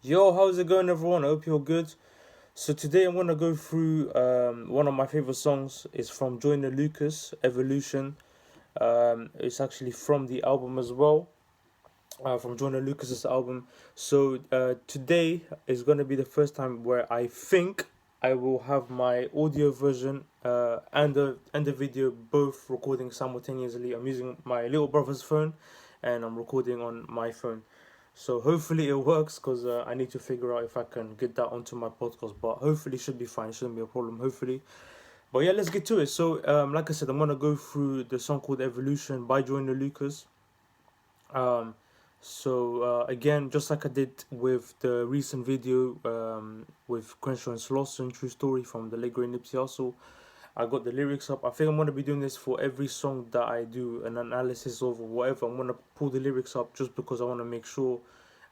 Yo, how's it going, everyone? I hope you're good. So today I'm gonna go through one of my favorite songs. It's from Joyner Lucas, Evolution. It's actually from the album as well, from Joyner Lucas's album. So today is gonna be the first time where I think I will have my audio version and the video both recording simultaneously. I'm using my little brother's phone, and I'm recording on my phone. So hopefully it works because I need to figure out if I can get that onto my podcast. But hopefully it should be fine. It shouldn't be a problem. Hopefully. But yeah, let's get to it. So like I said, I'm gonna go through the song called Evolution by Joyner Lucas. Um, again, just like I did with the recent video with Crenshaw and Slauson, True Story from the late great Nipsey Hussle, I got the lyrics up. I think I'm gonna be doing this for every song that I do an analysis of or whatever. I'm gonna pull the lyrics up just because I want to make sure,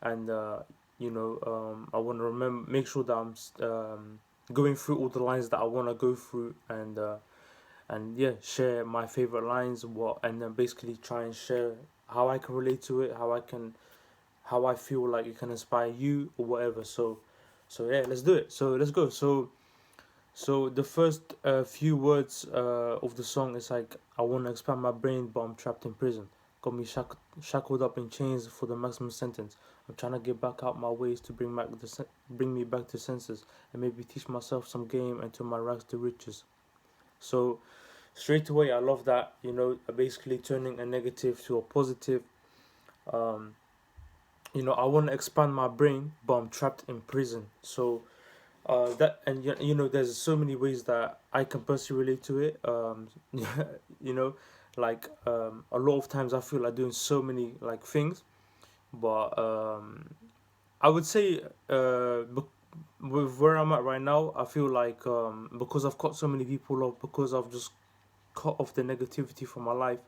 and I want to remember, make sure that I'm going through all the lines that I want to go through, and yeah, share my favorite lines, and then basically try and share how I can relate to it, how I feel like it can inspire you or whatever. So yeah, let's do it. So let's go. So the first few words of the song is like, I want to expand my brain, but I'm trapped in prison. Got me shackled up in chains for the maximum sentence. I'm trying to get back out my ways to bring me back to senses, and maybe teach myself some game until my rags to riches. So straight away, I love that. Basically turning a negative to a positive. Um, I want to expand my brain, but I'm trapped in prison. So that and there's so many ways that I can personally relate to it. You know, a lot of times I feel like doing so many like things, but I would say with where I'm at right now, I feel like because I've cut so many people off, because I've just cut off the negativity from my life,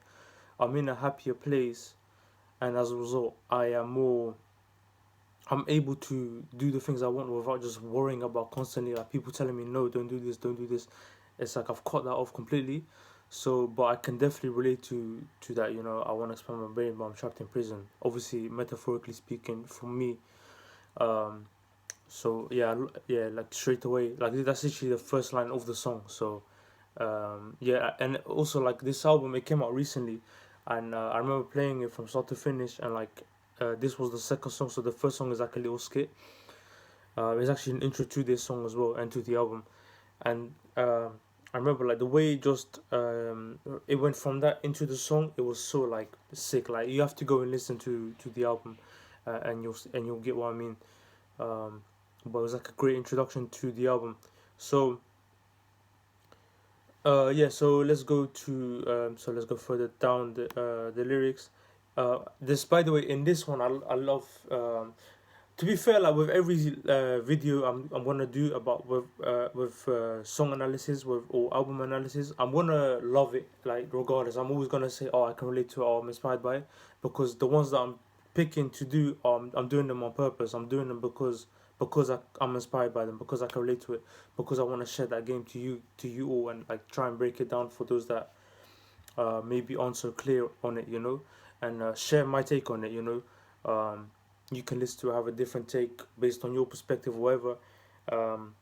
I'm in a happier place, and as a result, I'm able to do the things I want without just worrying about constantly like people telling me no, don't do this, don't do this. It's like I've cut that off completely. So, but I can definitely relate to that. I want to expand my brain, but I'm trapped in prison. Obviously, metaphorically speaking, for me. Um. So yeah, yeah, like straight away, like that's literally the first line of the song. So, yeah, and also like this album, it came out recently, and I remember playing it from start to finish, and like this was the second song. So the first song is like a little skit. It's actually an intro to this song as well and to the album, and I remember like the way it went from that into the song. It was so like sick. Like you have to go and listen to the album, and you'll get what I mean. Um, but it was like a great introduction to the album. So yeah, so let's go further down the lyrics. This, by the way, in this one, I love. To be fair, like with every video I'm gonna do about with song analysis or album analysis, I'm gonna love it like regardless. I'm always gonna say, oh, I can relate to it, or I'm inspired by it, because the ones that I'm picking to do, I'm doing them on purpose. I'm doing them because I'm inspired by them, because I can relate to it, because I want to share that game to you all, and like try and break it down for those that maybe aren't so clear on it, and share my take on it. You can listen to have a different take based on your perspective or whatever, um,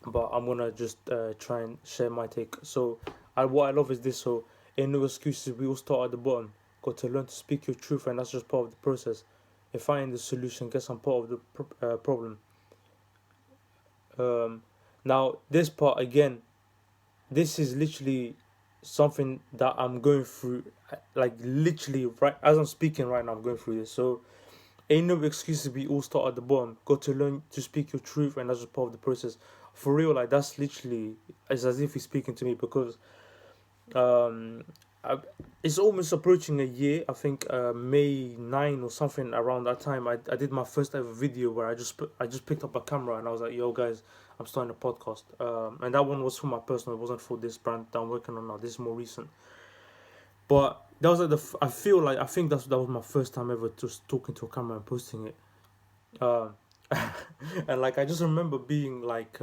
but I'm gonna just try and share my take. So what I love is this. So ain't no excuses, we all start at the bottom. Got to learn to speak your truth, and that's just part of the process. If I ain't the solution, guess I'm part of the problem. um, Now this part again, this is literally something that I'm going through, like literally right as I'm speaking right now. I'm going through this. So ain't no excuses, we all start at the bottom. Got to learn to speak your truth, and that's just part of the process. For real, like that's literally, it's as if he's speaking to me, because um I, it's almost approaching a year. I think May 9 or something around that time. I did my first ever video where I just picked up a camera, and I was like, yo guys, I'm starting a podcast. And that one was for my personal. It wasn't for this brand that I'm working on now. This is more recent. But that was like I feel like, I think that was my first time ever just talking to a camera and posting it. Um, and like I just remember being like,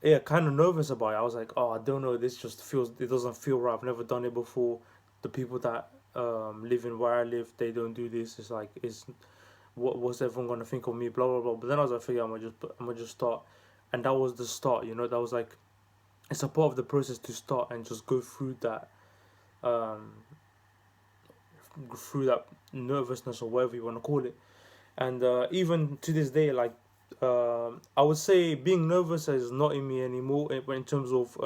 yeah, kind of nervous about it. I was like, oh, I don't know. It doesn't feel right. I've never done it before. The people that live in where I live, they don't do this. It's like it's what was everyone gonna think of me, blah blah blah. But then I was like, figure I'm gonna just start, and that was the start. You know, that was like, it's a part of the process to start and just go um through that nervousness or whatever you want to call it. And even to this day, like, I would say being nervous is not in me anymore in terms of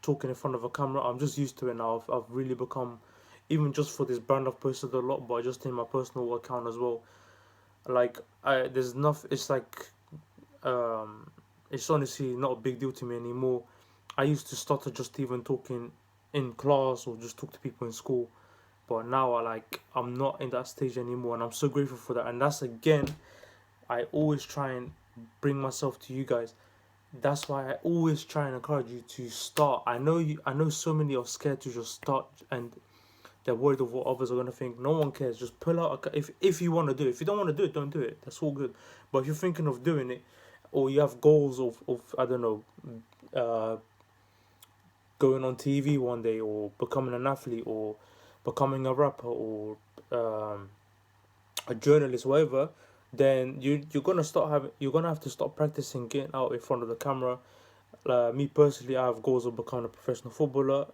talking in front of a camera. I'm just used to it now. I've really become, even just for this brand I've posted a lot, but just in my personal account as well. Like, there's enough. It's like, um, it's honestly not a big deal to me anymore. I used to stutter just even talking in class or just talk to people in school, but now I'm not in that stage anymore, and I'm so grateful for that. And that's, again, I always try and bring myself to you guys. That's why I always try and encourage you to start. I know so many are scared to just start, and they're worried of what others are gonna think. No one cares. Just pull out if you want to do it. If you don't want to do it, don't do it. That's all good. But if you're thinking of doing it, or you have goals of I don't know, uh, going on TV one day, or becoming an athlete, or becoming a rapper, or um, a journalist, whatever, then you're gonna have to start practicing getting out in front of the camera. Me personally, I have goals of becoming a professional footballer,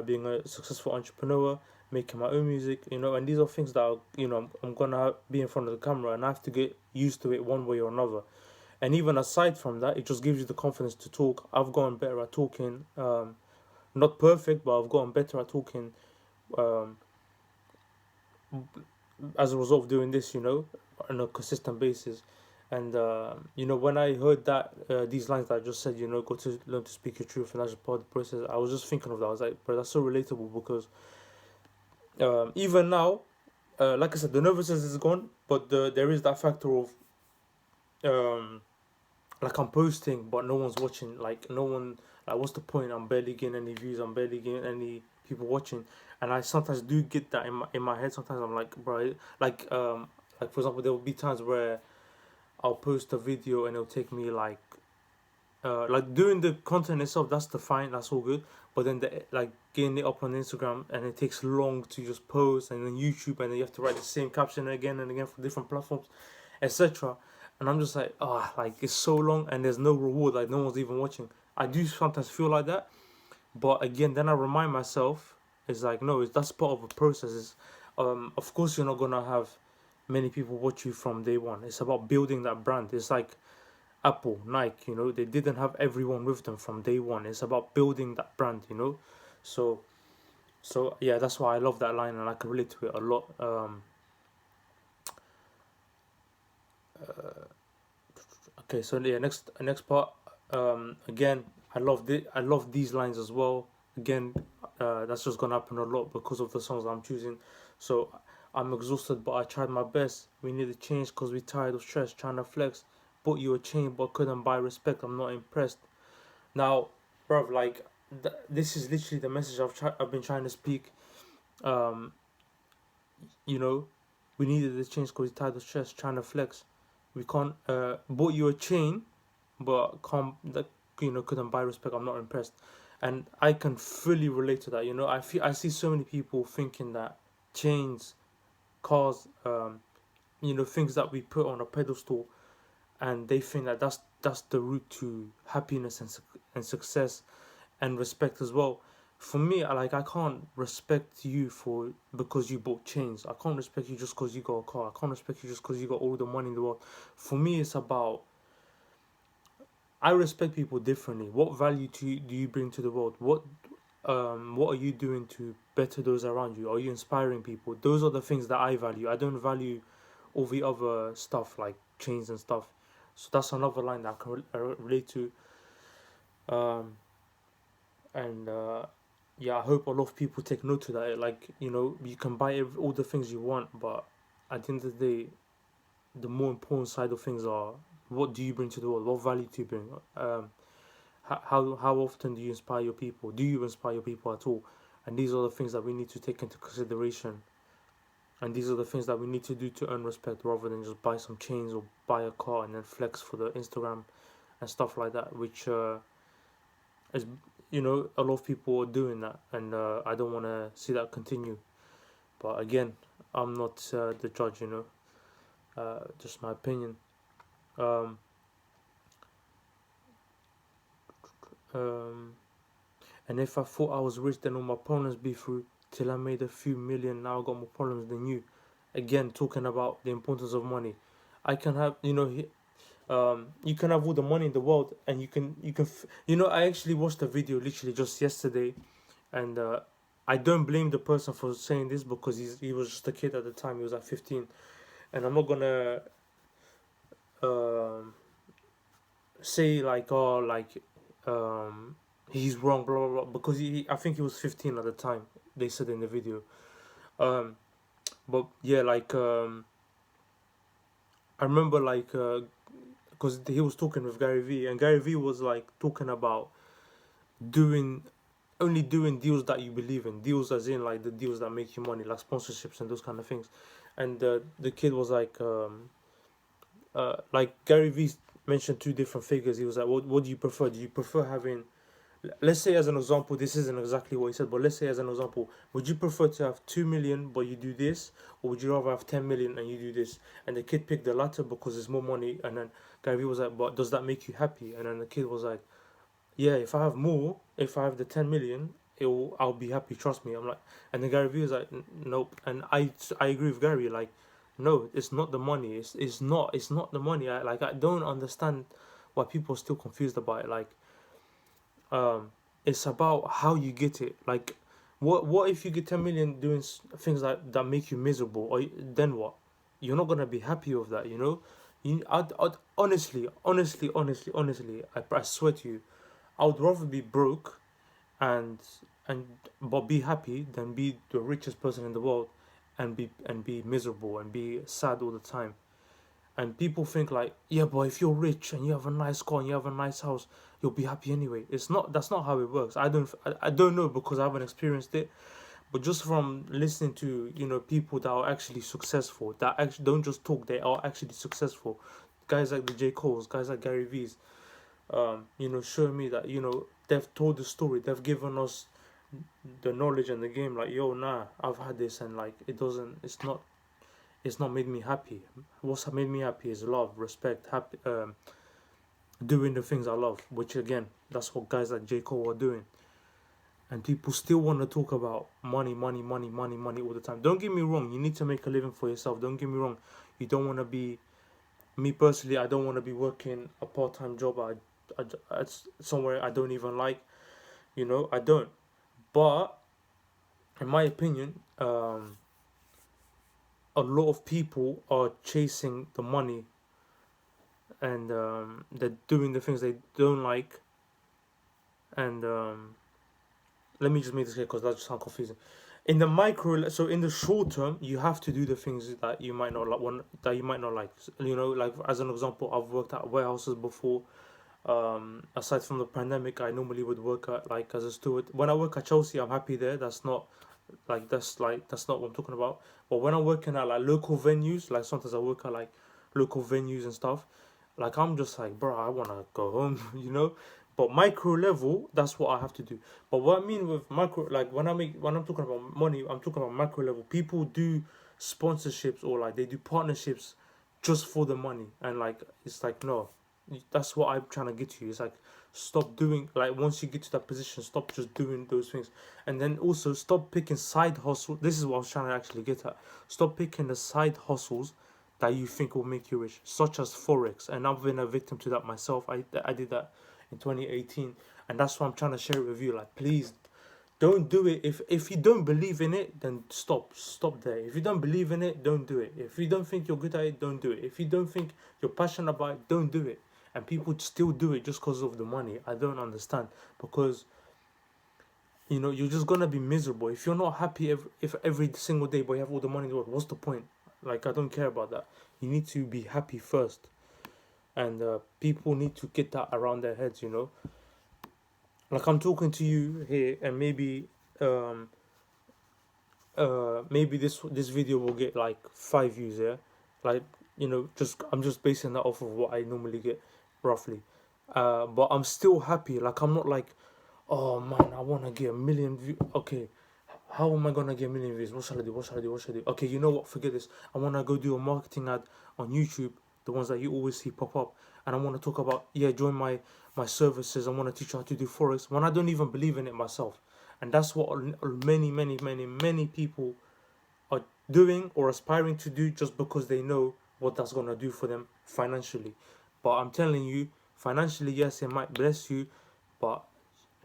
being a successful entrepreneur, making my own music, you know, and these are things that I'm gonna be in front of the camera, and I have to get used to it one way or another. And even aside from that, it just gives you the confidence to talk. I've gotten better at talking, not perfect, but I've gotten better at talking, um, as a result of doing this, you know, on a consistent basis. And you know, when I heard that these lines that I just said, you know, go to learn to speak your truth, and that's just part of the process. I was just thinking of that. I was like, bro, that's so relatable because even now, like I said, the nervousness is gone, but there is that factor of um, like, I'm posting, but no one's watching. Like, no one. Like, what's the point? I'm barely getting any views. I'm barely getting any people watching. And I sometimes do get that in my head. Sometimes I'm like, bro, like for example, there will be times where I'll post a video and it'll take me like doing the content itself. That's the fine. That's all good. But then like getting it up on Instagram, and it takes long to just post, and then YouTube, and then you have to write the same caption again and again for different platforms, etc. And I'm just like, like, it's so long and there's no reward, like no one's even watching. I do sometimes feel like that, but again, then I remind myself, it's like, no, that's part of a process. Of course, you're not gonna have many people watch you from day one. It's about building that brand. It's like Apple, Nike, you know, they didn't have everyone with them from day one. It's about building that brand, you know. So, yeah, that's why I love that line, and I can relate to it a lot. Okay, so yeah, next part. Again, I love these lines as well. Again, that's just gonna happen a lot because of the songs I'm choosing. So, I'm exhausted, but I tried my best. We need a change because we tired of stress, trying to flex. Bought you a chain, but couldn't buy respect. I'm not impressed. Now, bruv, like, this is literally the message I've been trying to speak. Um, you know, we needed a change because we tired of stress, trying to flex. We can't. Bought you a chain, but can't, that, you know, couldn't buy respect. I'm not impressed, and I can fully relate to that. You know, I see so many people thinking that chains, cars, you know, things that we put on a pedestal, and they think that that's the route to happiness and success and respect as well. For me, I can't respect you for because you bought chains. I can't respect you just because you got a car. I can't respect you just because you got all the money in the world. For me, it's about, I respect people differently. What value do you bring to the world? What are you doing to better those around you? Are you inspiring people? Those are the things that I value. I don't value all the other stuff like chains and stuff. So that's another line that I can relate to. Um, and yeah, I hope a lot of people take note of that. Like, you know, you can buy all the things you want, but at the end of the day, the more important side of things are, what do you bring to the world? What value do you bring? How often do you inspire your people? Do you inspire your people at all? And these are the things that we need to take into consideration. And these are the things that we need to do to earn respect, rather than just buy some chains or buy a car and then flex for the Instagram and stuff like that, which is, you know, a lot of people are doing that, and I don't want to see that continue. But again, I'm not the judge, you know. Just my opinion. Um, um, and if I thought I was rich, then all my problems be through. Till I made a few million, now I got more problems than you. Again, talking about the importance of money. I can have, you can have all the money in the world, and I actually watched a video literally just yesterday, and I don't blame the person for saying this because he was just a kid at the time. He was at 15, and I'm not gonna um, say like, oh, like, he's wrong, blah blah blah, because I think he was 15 at the time. They said in the video. Um, but yeah, like, I remember like, because he was talking with Gary Vee, and Gary Vee was like talking about doing only doing deals that you believe in, deals as in like the deals that make you money, like sponsorships and those kind of things. And the kid was like Gary Vee mentioned two different figures. He was like, what do you prefer? Do you prefer having, let's say as an example, this isn't exactly what he said, but let's say as an example, would you prefer to have 2 million but you do this, or would you rather have 10 million and you do this? And the kid picked the latter because it's more money. And then Gary Vee was like, but does that make you happy? And then the kid was like, yeah, if I have more, if I have the 10 million, I'll be happy. Trust me. I'm like, and the Gary Vee was like, nope. And I agree with Gary. Like, no, it's not the money. It's not the money. I don't understand why people are still confused about it. Like, um, it's about how you get it. Like, what if you get 10 million doing things that make you miserable, or then what? You're not gonna be happy with that. I'd honestly, I swear to you, I would rather be broke and and but be happy than be the richest person in the world and be miserable and be sad all the time. And people think like, yeah, but if you're rich and you have a nice car and you have a nice house, you'll be happy anyway. It's not. That's not how it works. I don't know because I haven't experienced it. But just from listening to people that are actually successful, that actually don't just talk, they are actually successful. Guys like the J Cole's, guys like Gary V's, showing me that they've told the story, they've given us the knowledge and the game. Like, yo, nah, I've had this, and like it's not made me happy. What's made me happy is love, respect, happy, doing the things I love. Which again, that's what guys like J Cole are doing. And people still want to talk about money, money, money, money, money all the time. Don't get me wrong. You need to make a living for yourself. Don't get me wrong. You don't want to be. Me personally, I don't want to be working a part-time job at somewhere I don't even like. I don't. But in my opinion, a lot of people are chasing the money, and they're doing the things they don't like. And let me just make this clear because that just sounds confusing. In the so in the short term, you have to do the things that you might not like. Like as an example, I've worked at warehouses before. Aside from the pandemic, I normally would work at like as a steward. When I work at Chelsea, I'm happy there. That's not what I'm talking about. But when I'm working at like local venues, like sometimes I work at like local venues and stuff, like I'm just like, bro, I wanna go home. But micro level, that's what I have to do. But what I mean with micro, like when I'm talking about money, I'm talking about macro level. People do sponsorships or like they do partnerships just for the money, and like it's like no, that's what I'm trying to get to. It's like stop doing, like once you get to that position, stop just doing those things. And then also stop picking side hustle. This is what I was trying to actually get at. Stop picking the side hustles that you think will make you rich, such as forex. And I've been a victim to that myself. I did that in 2018, and that's why I'm trying to share it with you. Like, please don't do it. If you don't believe in it, then stop there. If you don't believe in it, don't do it. If you don't think you're good at it, don't do it. If you don't think you're passionate about it, don't do it. And people still do it just because of the money. I don't understand, because you're just gonna be miserable if you're not happy if every single day, but you have all the money in the world. What's the point? Like, I don't care about that. You need to be happy first, and people need to get that around their heads. Like, I'm talking to you here, and maybe this video will get like 5 views. Yeah, like, I'm just basing that off of what I normally get, roughly. But I'm still happy. Like, I'm not like, oh man, I want to get a million views. Okay, how am I gonna get a million views? What should I do? What should I do? What should I do? Okay, you know what? Forget this. I wanna go do a marketing ad on YouTube, the ones that you always see pop up, and I wanna talk about, yeah, join my services. I wanna teach you how to do forex when I don't even believe in it myself, and that's what many people are doing or aspiring to do just because they know what that's gonna do for them financially. But I'm telling you, financially, yes, it might bless you, but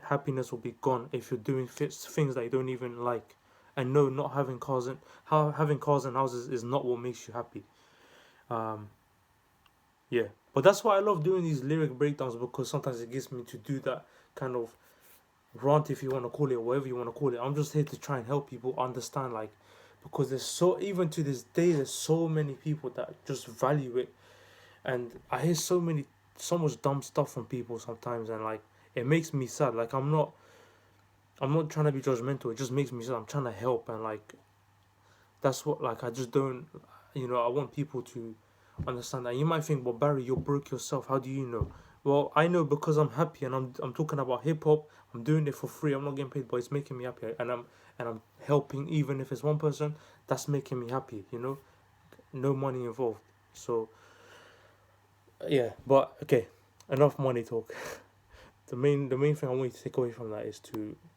happiness will be gone if you're doing things that you don't even like. And no, not having cars and having cars and houses is not what makes you happy. Um, yeah, but that's why I love doing these lyric breakdowns, because sometimes it gives me to do that kind of rant, if you want to call it, whatever you want to call it. I'm just here to try and help people understand, like, because there's so, even to this day, there's so many people that just value it, and I hear so much dumb stuff from people sometimes, and like it makes me sad. Like I'm not trying to be judgmental. It just makes me sad. I'm trying to help, and like that's what, like, I just don't, I want people to understand that. You might think, well, Barry, you're broke yourself. How do you know? Well, I know because I'm happy, and I'm talking about hip hop. I'm doing it for free. I'm not getting paid, but it's making me happy, and I'm helping, even if it's one person. That's making me happy. No money involved. So yeah, but okay, enough money talk. The main thing I want you to take away from that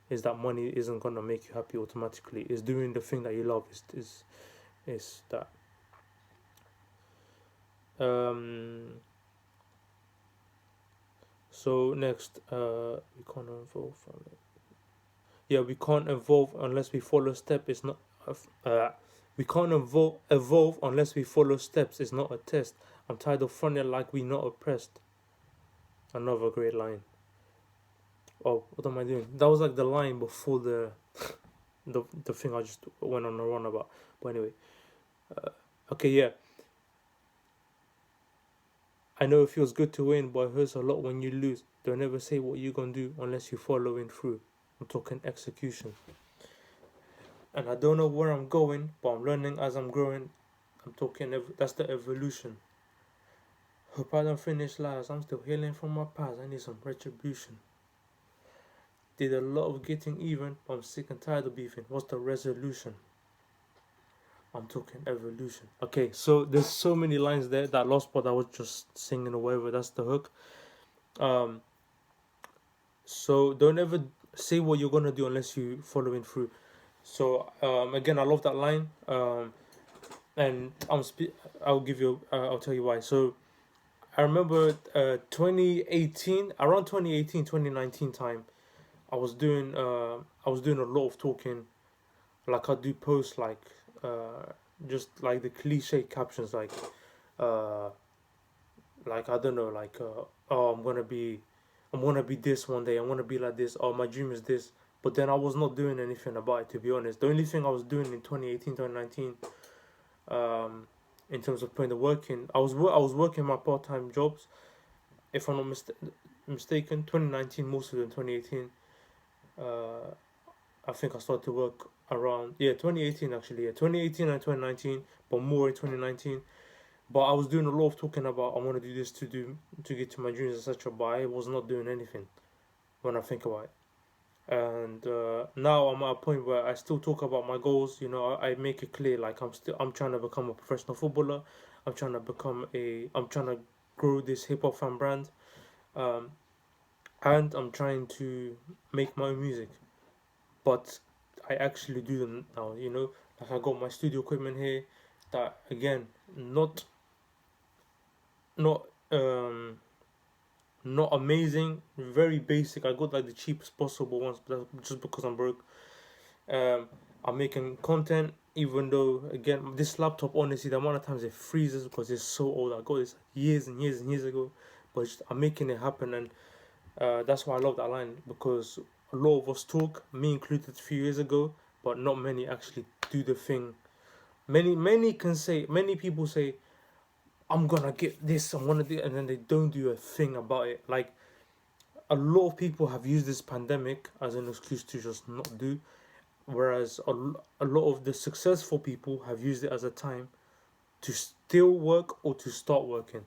is that money isn't gonna make you happy automatically. Is doing the thing that you love is that. Um. So next, we can't evolve from it. Yeah, we can't evolve unless we follow step. It's not. We can't evolve unless we follow steps. It's not a test. I'm tired of fronting like we not oppressed. Another great line. Oh, what am I doing? That was like the line before the thing I just went on a run about. But anyway, okay, yeah. I know it feels good to win, but it hurts a lot when you lose. Don't ever say what you gonna do unless you're following through. I'm talking execution. And I don't know where I'm going, but I'm learning as I'm growing. I'm talking, that's the evolution. Hope I don't finish last. I'm still healing from my past. I need some retribution. Did a lot of getting even, but I'm sick and tired of beefing. What's the resolution? I'm talking evolution. Okay, so there's so many lines there. That last part I was just singing or whatever, that's the hook. Um, so don't ever say what you're gonna do unless you following through. So again, I love that line. And I'll give you. I'll tell you why. So I remember 2018, around 2018, 2019 time. I was doing a lot of talking. Like I do posts like just like the cliche captions uh like I don't know, like oh, I'm gonna be this one day. I'm gonna be like this. Oh, my dream is this. But then I was not doing anything about it, to be honest. The only thing I was doing in 2018, 2019, in terms of putting the work in, I was working my part time jobs. If I'm not mistaken, 2019 more so than 2018. Uh, I think I started to work around, yeah, 2018 actually, yeah, 2018 and 2019, but more in 2019. But I was doing a lot of talking about I want to do this to get to my dreams, etc. But I was not doing anything when I think about it. And now I'm at a point where I still talk about my goals. I make it clear, like I'm trying to become a professional footballer. I'm trying to grow this HipHopFam brand, um, and I'm trying to make my own music. But I actually do them now. Like I got my studio equipment here. That again, not not amazing, very basic. I got like the cheapest possible ones, but that's just because I'm broke. Um, I'm making content, even though again this laptop, honestly, the amount of times it freezes because it's so old. I got this years and years and years ago, but I'm making it happen, and that's why I love that line, because a lot of us talk, me included, a few years ago, but not many actually do the thing. Many people say, I'm gonna get this, I'm gonna do it, and then they don't do a thing about it. Like a lot of people have used this pandemic as an excuse to just not do, whereas a lot of the successful people have used it as a time to still work or to start working.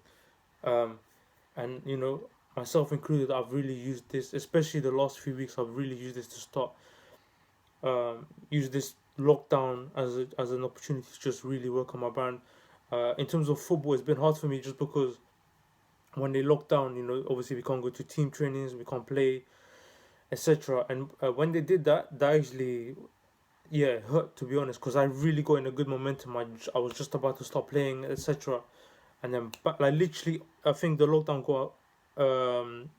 Um, and myself included, I've really used this, especially the last few weeks. I've really used this to start use this lockdown as an opportunity to just really work on my brand. In terms of football, it's been hard for me just because when they locked down, obviously we can't go to team trainings, we can't play, etc. And when they did that, that actually, yeah, hurt, to be honest, because I really got in a good momentum. I was just about to start playing, etc. And then, but like literally, I think the lockdown got um,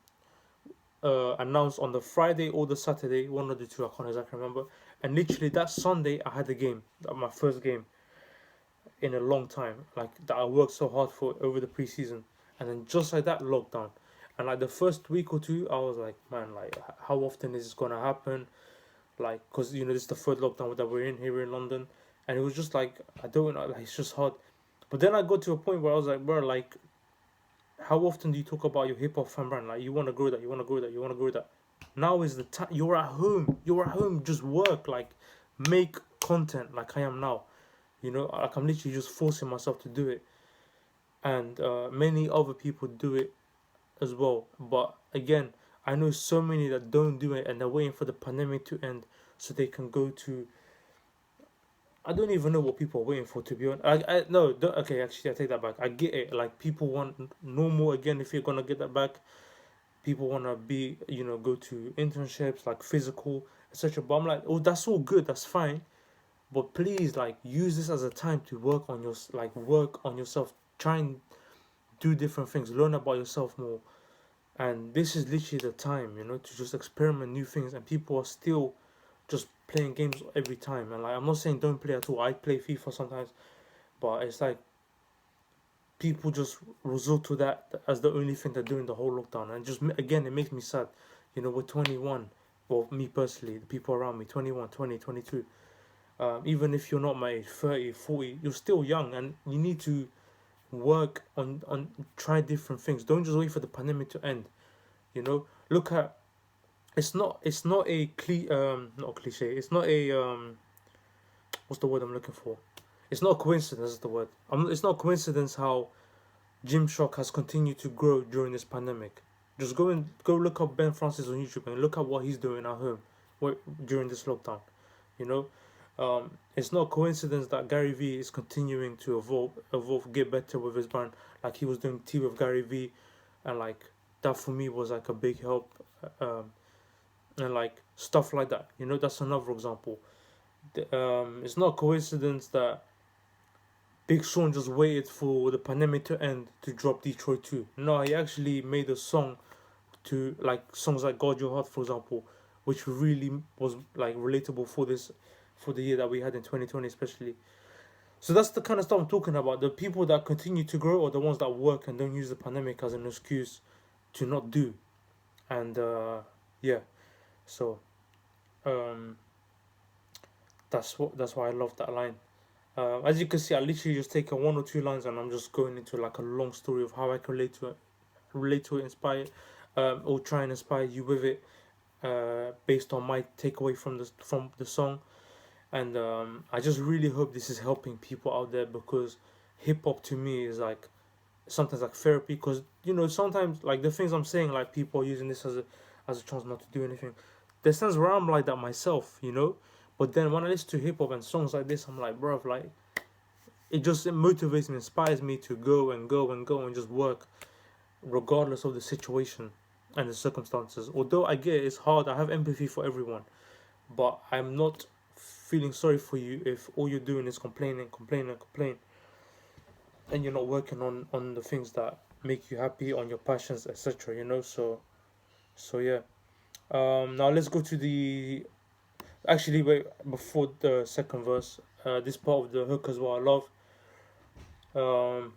announced on the Friday or the Saturday, one of the two, I can't exactly remember. And literally that Sunday, I had a game, my first game in a long time, like that I worked so hard for over the preseason. And then just like that, lockdown. And like the first week or two, I was like, man, like how often is this gonna happen? Like, cause this is the third lockdown that we're in here in London, and it was just like I don't know, like it's just hard. But then I got to a point where I was like, bro, like how often do you talk about your hip hop fan brand? Like you want to grow that, you want to grow that, you want to grow that. Now is the time. You're at home. You're at home. Just work. Like make content. Like I am now. Like I'm literally just forcing myself to do it, and many other people do it as well. But again, I know so many that don't do it, and they're waiting for the pandemic to end so they can go to. I don't even know what people are waiting for, to be honest. I no, don't, okay, actually, I take that back. I get it. Like people want normal again. If you're gonna get that back, people want to be go to internships like physical, etc. But I'm like, oh, that's all good, that's fine, but please, like, use this as a time to work on yourself, try and do different things, learn about yourself more. And this is literally the time, to just experiment new things. And people are still just playing games every time. And like, I'm not saying don't play at all, I play FIFA sometimes, but it's like people just resort to that as the only thing they're doing the whole lockdown. And just again, it makes me sad. We're 21. Well, me personally, the people around me, 21, 20, 22. Even if you're not my age, 30, 40, you're still young, and you need to work on try different things. Don't just wait for the pandemic to end. Look at, it's not a not a cliche. It's not a what's the word I'm looking for? It's not a coincidence. Is the word. It's not a coincidence how Gymshark has continued to grow during this pandemic. Just go look up Ben Francis on YouTube and look at what he's doing at home during this lockdown. You know, it's not a coincidence that Gary Vee is continuing to evolve, get better with his brand. Like he was doing tea with Gary Vee, and like that for me was like a big help. And like stuff like that. That's another example. It's not a coincidence that Big Sean just waited for the pandemic to end to drop Detroit 2. No, he actually made a song to like songs like God Your Heart, for example, which really was like relatable for the year that we had in 2020 especially. So that's the kind of stuff I'm talking about. The people that continue to grow are the ones that work and don't use the pandemic as an excuse to not do. And yeah, so um, that's why I love that line. As you can see, I literally just take one or two lines and I'm just going into like a long story of how I can relate to it, inspire, or try and inspire you with it, based on my takeaway from the song. And I just really hope this is helping people out there, because hip hop to me is like sometimes like therapy. Because sometimes like the things I'm saying, like people are using this as a chance not to do anything. There's times where I'm like that myself. But then when I listen to hip hop and songs like this, I'm like, bro, like it motivates me, inspires me to go and go and go and just work, regardless of the situation and the circumstances. Although I get it's hard, I have empathy for everyone, but I'm not feeling sorry for you if all you're doing is complaining, and you're not working on the things that make you happy, on your passions, etc. So yeah. Now let's go to the. Actually, wait, before the second verse, this part of the hook as well, I love. Um,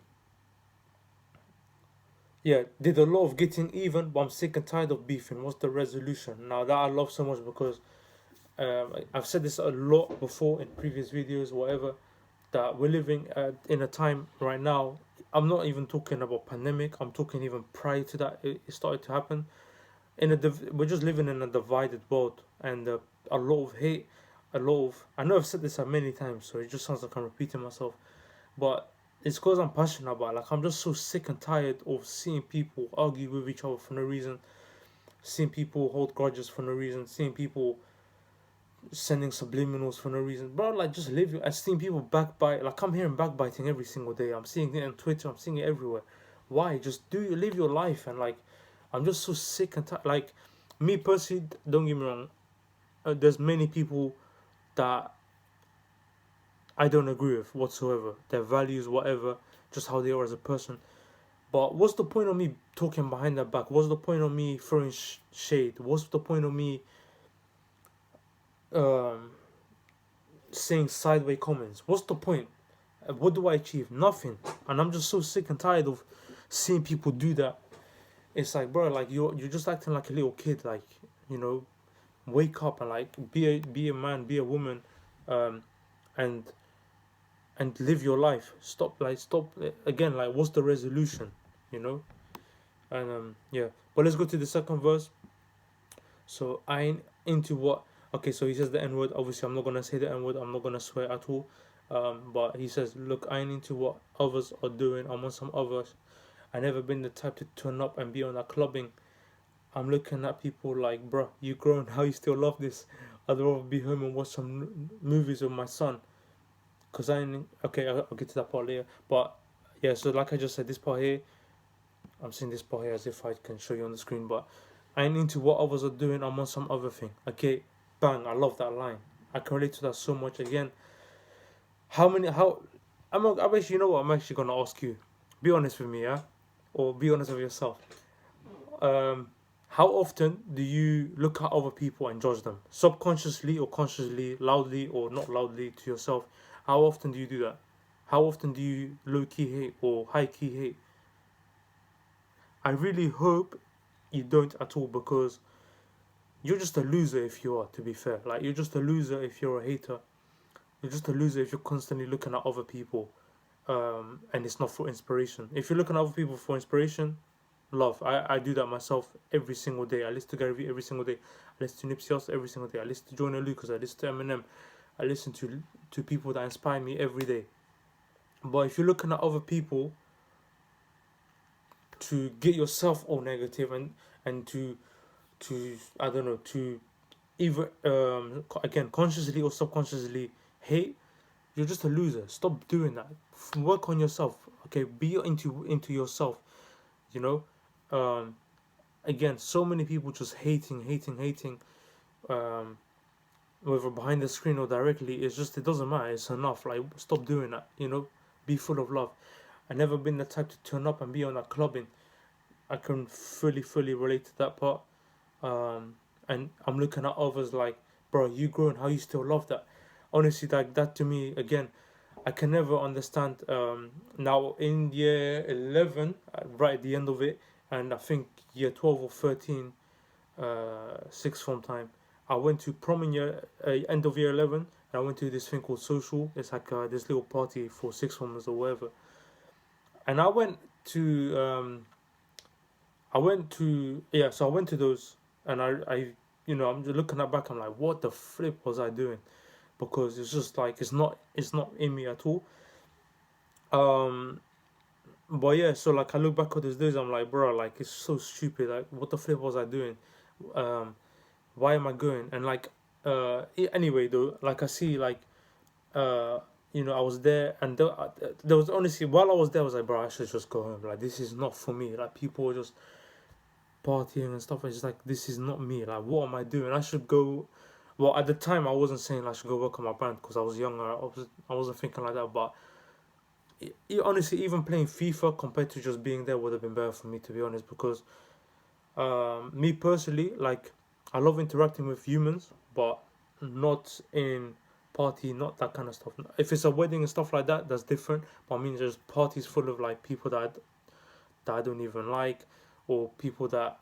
yeah, did a lot of getting even, but I'm sick and tired of beefing. What's the resolution? Now that I love so much, because I've said this a lot before in previous videos, whatever, that we're living in a time right now. I'm not even talking about pandemic. I'm talking even prior to that it started to happen. We're just living in a divided world, and a lot of hate, a lot of. I know I've said this many times, so it just sounds like I'm repeating myself, but it's because I'm passionate about it. Like I'm just so sick and tired of seeing people argue with each other for no reason, seeing people hold grudges for no reason, seeing people sending subliminals for no reason, bro. Like, just live your. I've seen people backbite. Like, I'm hearing backbiting every single day. I'm seeing it on Twitter. I'm seeing it everywhere. Why? Just live your life. And like, I'm just so sick and tired. Like, me personally, don't get me wrong. There's many people that I don't agree with whatsoever. Their values, whatever, just how they are as a person. But what's the point of me talking behind their back? What's the point of me throwing shade? What's the point of me um, saying sideways comments? What's the point? What do I achieve? Nothing. And I'm just so sick and tired of seeing people do that. It's like, bro, like you're just acting like a little kid. Like, you know, wake up and like be a man, be a woman, um, and live your life. Stop again. Like, what's the resolution? You know. And yeah. But let's go to the second verse. So I ain't into what. Okay, so he says the N word. Obviously, I'm not gonna say the N word. I'm not gonna swear at all. But he says, look, I ain't into what others are doing. I'm on some others. I never been the type to turn up and be on that clubbing. I'm looking at people like, bruh, you grown. How you still love this? I'd rather be home and watch some movies with my son. Cause I ain't okay. I'll get to that part later. But yeah, so like I just said, this part here, I'm seeing this part here as if I can show you on the screen, but I ain't into what others are doing. I'm on some other thing. Okay, bang! I love that line. I can relate to that so much. Again, how many? How? I'm actually. You know what? I'm actually gonna ask you. Be honest with me, yeah, or be honest with yourself. Um, how often do you look at other people and judge them, subconsciously or consciously, loudly or not loudly to yourself? How often do you do that? How often do you low key hate or high key hate? I really hope you don't at all, because you're just a loser if you are, to be fair. Like, you're just a loser if you're a hater. You're just a loser if you're constantly looking at other people, and it's not for inspiration. If you're looking at other people for inspiration, love. I do that myself every single day. I listen to Gary Vee every single day. I listen to Nipsey Hussle every single day. I listen to Joyner Lucas. I listen to Eminem. I listen to people that inspire me every day. But if you're looking at other people to get yourself all negative, and to I don't know, to either again consciously or subconsciously hate, you're just a loser. Stop doing that. Work on yourself. Okay, be into yourself. You know, um, again, so many people just hating. Um, whether behind the screen or directly, it's just, it doesn't matter. It's enough. Like, stop doing that. You know, be full of love. I never been the type to turn up and be on that clubbing. I can fully relate to that part. Um, and I'm looking at others like, bro, you grown, how you still love that? Honestly, like that to me, again, I can never understand. Now in year 11, right at the end of it, and I think year 12 or 13, sixth form time, I went to prom in year end of year 11, and I went to this thing called social. It's like this little party for sixth formers or whatever. And I went to yeah, so I went to those, and I you know, I'm just looking at back. I'm like, what the flip was I doing? Because it's just like, it's not in me at all. Um, but yeah, so like I look back at those days, I'm like, bro, like it's so stupid. Like, what the flip was I doing? Um, why am I going? And like, anyway though, like I see like, uh. You know, I was there, and there was honestly, while I was there, I was like, bro, I should just go home. Like, this is not for me. Like, people were just partying and stuff. It's just like, this is not me. Like, what am I doing? I should go. Well, at the time, I wasn't saying I should go work on my brand because I was younger. I wasn't thinking like that. But honestly, even playing FIFA compared to just being there would have been better for me, to be honest. Because me personally, like, I love interacting with humans, but not in party, not that kind of stuff. If it's a wedding and stuff like that, that's different. But I mean, there's parties full of like people that I don't even like, or people that,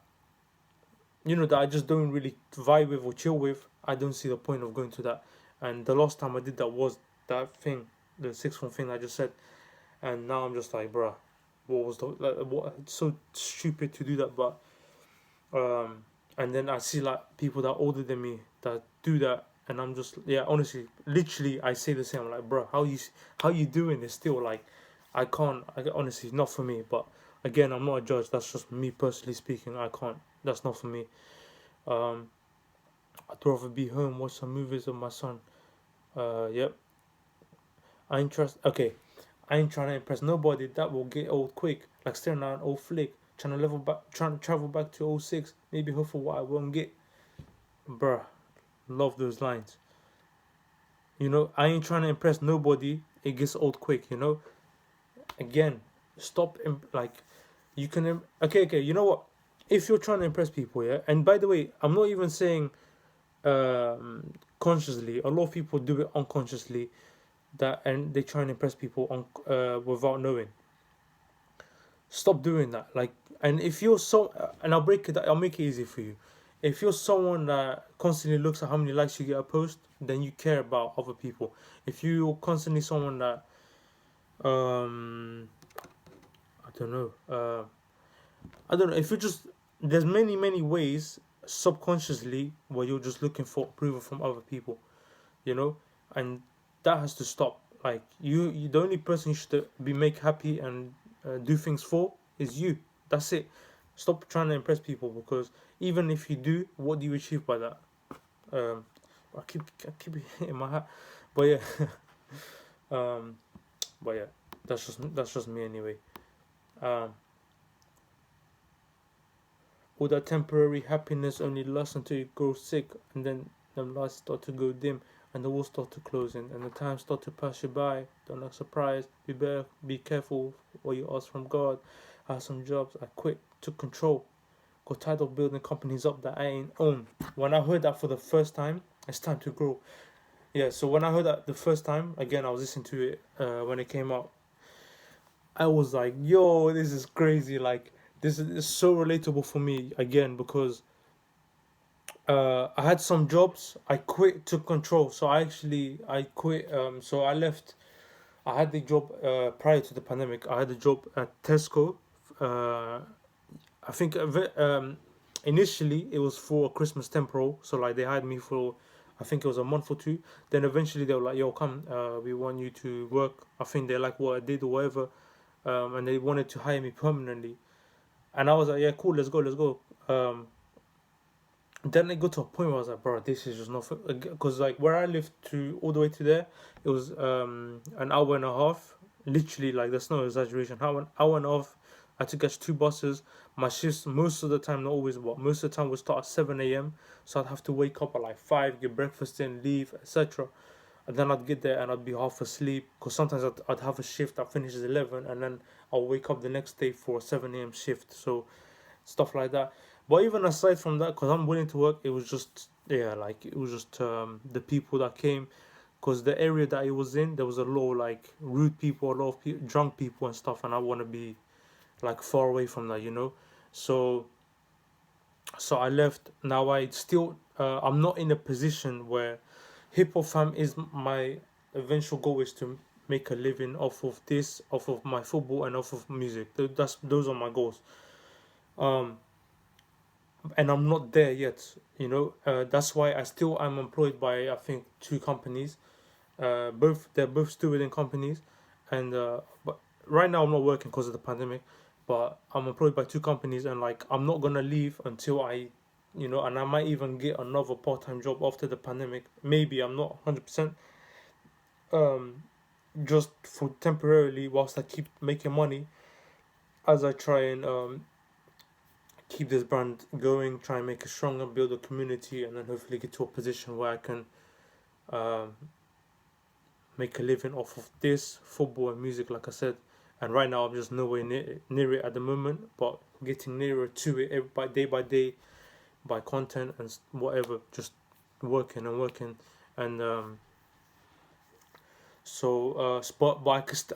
you know, that I just don't really vibe with or chill with. I don't see the point of going to that. And the last time I did that was that thing, the sixth one thing I just said. And now I'm just like, bruh, what was the like? What, it's so stupid to do that. But and then I see like people that are older than me that do that, and I'm just, yeah, honestly, literally, I say the same. I'm like, bro, how you doing this still? Like, I can't. Honestly, not for me. But again, I'm not a judge. That's just me personally speaking. I can't. That's not for me. Um, I'd rather be home, watch some movies with my son. Yep. I ain't trust. Okay, I ain't trying to impress nobody. That will get old quick. Like staring at an old flick, trying to level back, trying to travel back to '06. Maybe hope for what I won't get. Bruh, love those lines. You know, I ain't trying to impress nobody. It gets old quick. You know. Again, stop. Like, you can. Okay. You know what? If you're trying to impress people, yeah. And by the way, I'm not even saying consciously. A lot of people do it unconsciously. That and they try and impress people on without knowing. Stop doing that. Like, and if you're and I'll break it. I'll make it easy for you. If you're someone that constantly looks at how many likes you get a post, then you care about other people. If you're constantly someone that um I don't know I don't know if you just there's many ways subconsciously where you're just looking for approval from other people, you know, and that has to stop. Like you the only person you should be make happy and do things for is you. That's it. Stop trying to impress people because even if you do, what do you achieve by that? Um, I keep it in my hat, but yeah, um, but yeah, that's just me anyway. Um, all that temporary happiness only lasts until you grow sick, and then them lights start to go dim, and the walls start to close in, and the time start to pass you by. Don't act surprised. Be careful what you ask from God. I had some jobs. I quit. Took control. Got tired of building companies up that I ain't own. When I heard that for the first time, it's time to grow. Yeah. So when I heard that the first time, again, I was listening to it when it came out. I was like, yo, this is crazy. Like, this is so relatable for me again because I had some jobs. I quit, took control. So I quit. So I left. I had the job prior to the pandemic. I had a job at Tesco. Uh, I think initially it was for a Christmas temporal. So like they hired me for, I think it was a month or two. Then eventually they were like, "Yo, come. We want you to work." I think they like what I did or whatever. And they wanted to hire me permanently. And I was like, "Yeah, cool. Let's go. Let's go." Then it got to a point where I was like, bro, this is just not because like where I lived to all the way to there, it was an hour and a half. Literally, like there's no exaggeration. Hour and a half. I had to catch two buses. My shifts most of the time, not always, but most of the time would start at 7 a.m. So I'd have to wake up at like 5, get breakfast in, leave, etc. And then I'd get there and I'd be half asleep because sometimes I'd have a shift that finishes 11 and then I'll wake up the next day for a 7 a.m. shift. So stuff like that. But even aside from that, because I'm willing to work, it was just yeah, like it was just the people that came, because the area that it was in, there was a lot of like rude people, a lot of drunk people and stuff, and I want to be like far away from that, you know. So I left. Now I still I'm not in a position where HipHopFam is my eventual goal is to make a living off of this, off of my football and off of music. Those are my goals. Um, and I'm not there yet. You know, that's why I still am employed by I think two companies. They're both still within companies, and but right now I'm not working because of the pandemic. But I'm employed by two companies, and like I'm not gonna leave until you know, and I might even get another part-time job after the pandemic. Maybe I'm not 100%. Um, just for temporarily whilst I keep making money as I try and keep this brand going, try and make it stronger, build a community, and then hopefully get to a position where I can um, make a living off of this football and music, like I said. And right now, I'm just nowhere near it at the moment, but getting nearer to it by day, by content and whatever, just working and working. And but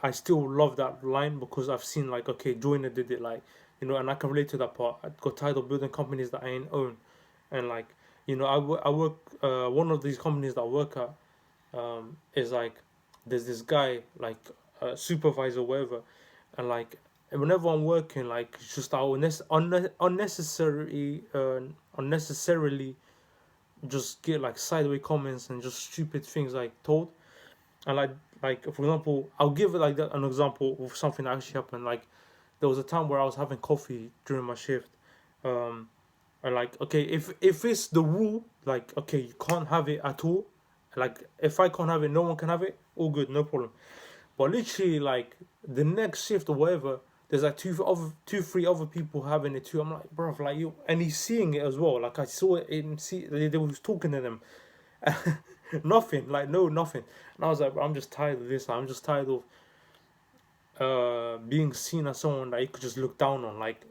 I still love that line because I've seen like, okay, Joyner did it, like, you know, and I can relate to that part. I got tired of building companies that I ain't own, and like, you know, I work one of these companies that I work at is like there's this guy like supervisor whatever, and like whenever I'm working, like it's just I will unnecessarily just get like sideway comments and just stupid things like told. And like for example, I'll give it like that, an example of something that actually happened. Like there was a time where I was having coffee during my shift, um Or like, okay, if it's the rule, like, okay, you can't have it at all. Like, if I can't have it, no one can have it. All good, no problem. But literally, like the next shift or whatever, there's like three other people having it too. I'm like, bro, like you, and he's seeing it as well. Like I saw it in see, they was talking to them. Nothing, like no, nothing. And I was like, bro, I'm just tired of this. I'm just tired of being seen as someone that you could just look down on. Like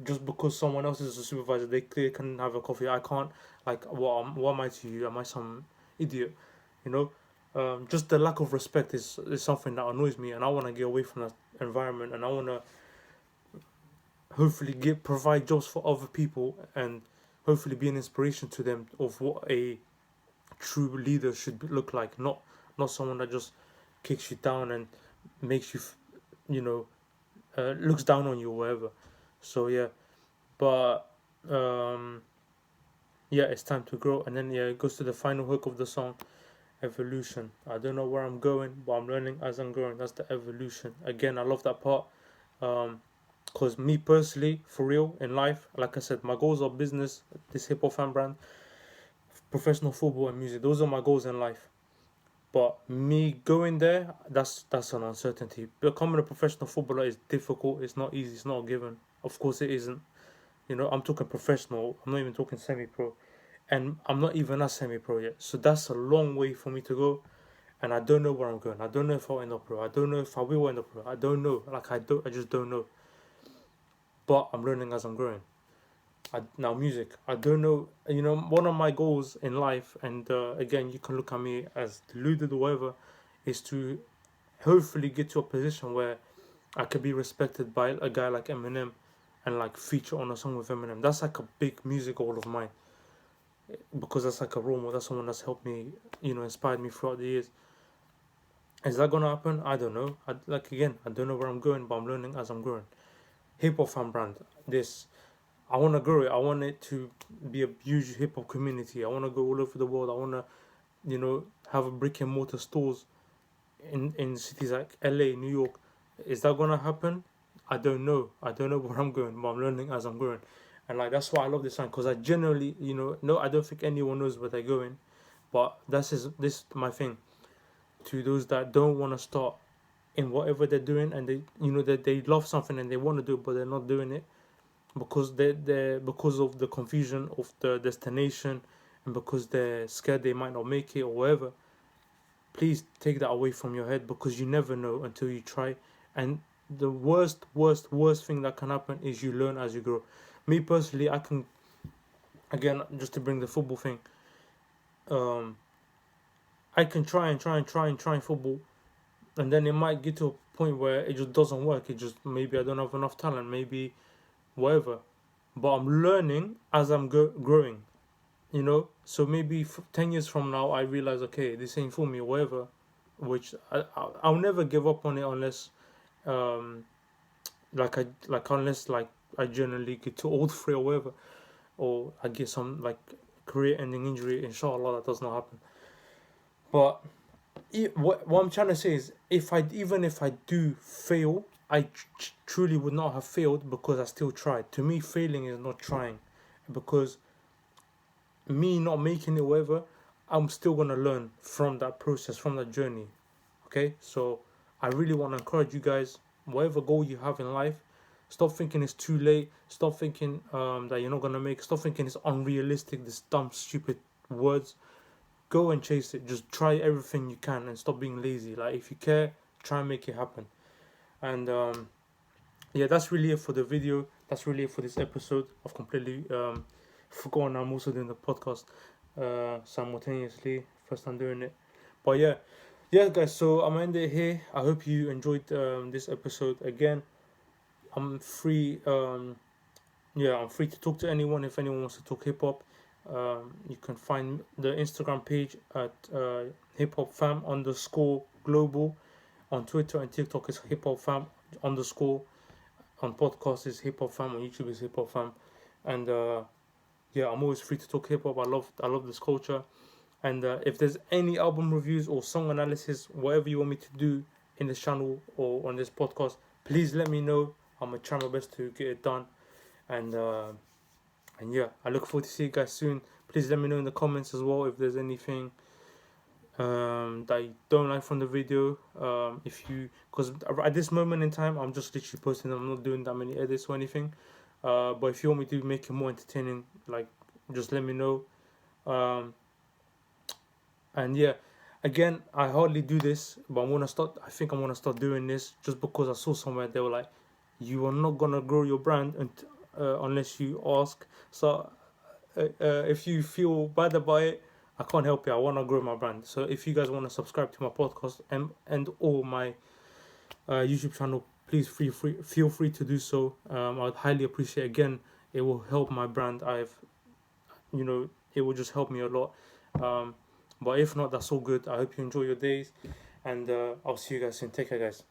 just because someone else is a supervisor, they can have a coffee. I can't. Like, what am I to you? Am I some idiot? You know. Just the lack of respect is something that annoys me, and I want to get away from that environment, and I want to hopefully provide jobs for other people, and hopefully be an inspiration to them of what a true leader should look like. Not someone that just kicks you down and makes you, you know, looks down on you or whatever. So yeah, but yeah, it's time to grow, and then yeah, it goes to the final hook of the song, evolution. I don't know where I'm going, but I'm learning as I'm growing. That's the evolution. Again, I love that part. Because me personally, for real, in life, like I said, my goals are business, this HipHopFam brand, professional football, and music. Those are my goals in life. But me going there, that's an uncertainty. Becoming a professional footballer is difficult. It's not easy. It's not a given. Of course, it isn't. You know, I'm talking professional. I'm not even talking semi-pro, and I'm not even a semi-pro yet. So that's a long way for me to go, and I don't know where I'm going. I don't know if I'll end up pro. I don't know if I will end up pro. I don't know. Like I just don't know. But I'm learning as I'm growing. Now music. I don't know. You know, one of my goals in life, and again, you can look at me as deluded or whatever, is to hopefully get to a position where I could be respected by a guy like Eminem, and like feature on a song with Eminem. That's like a big music goal of mine, because that's like a role model. That's someone that's helped me, you know, inspired me throughout the years. Is that gonna happen? I don't know. Like again, I don't know where I'm going, but I'm learning as I'm growing. HipHopFam brand. This I want to grow it. I want it to be a huge hip hop community. I want to go all over the world. I want to, you know, have a brick and mortar stores in cities like LA, New York. Is that gonna happen? I don't know. I don't know where I'm going, but I'm learning as I'm going. And like that's why I love this song, because I generally, you know, no, I don't think anyone knows where they're going, but this my thing to those that don't want to start in whatever they're doing, and they, you know, that they love something and they want to do it but they're not doing it because they because of the confusion of the destination, and because they're scared they might not make it or whatever. Please take that away from your head, because you never know until you try. And the worst thing that can happen is you learn as you grow. Me personally, I can, again, just to bring the football thing, um I can try in football, and then it might get to a point where it just doesn't work. It just, maybe I don't have enough talent, maybe whatever. But I'm learning as I'm growing, you know. So maybe 10 years from now I realize, okay, this ain't for me or whatever, which I'll never give up on it unless um unless like I generally get too old for it or whatever, or I get some like career ending injury. Inshallah that does not happen. But what I'm trying to say is, even if I do fail, I truly would not have failed because I still tried. To me, failing is not trying, because me not making it, whatever, I'm still gonna learn from that process, from that journey. Okay, so I really want to encourage you guys, whatever goal you have in life, stop thinking it's too late. Stop thinking that you're not gonna make. Stop thinking it's unrealistic. This dumb, stupid words. Go and chase it. Just try everything you can and stop being lazy. Like if you care, try and make it happen. And yeah, that's really it for the video. That's really it for this episode. I've completely forgotten I'm also doing the podcast simultaneously. First time doing it. But yeah, guys. So I'm gonna end it here. I hope you enjoyed this episode. Again, I'm free. Yeah, I'm free to talk to anyone if anyone wants to talk hip hop. You can find the Instagram page at HipHopFam underscore global. On Twitter and TikTok is HipHopFam underscore. On podcast is HipHopFam. On YouTube is HipHopFam. And yeah, I'm always free to talk hip hop. I love this culture. And if there's any album reviews or song analysis, whatever you want me to do in this channel or on this podcast, please let me know. I'm gonna try my best to get it done. And And yeah, I look forward to see you guys soon. Please let me know in the comments as well if there's anything that you don't like from the video. If you, because at this moment in time, I'm just literally posting. I'm not doing that many edits or anything. But if you want me to make it more entertaining, like, just let me know. Um, and yeah, again, I hardly do this, but I'm gonna start. I think I'm gonna start doing this just because I saw somewhere they were like, you are not gonna grow your brand unless you ask. So if you feel bad about it, I can't help you. I want to grow my brand. So if you guys want to subscribe to my podcast and or my YouTube channel, please feel free to do so. I'd highly appreciate. Again, it will help my brand. It will just help me a lot. But if not, that's all good. I hope you enjoy your days, and I'll see you guys soon. Take care, guys.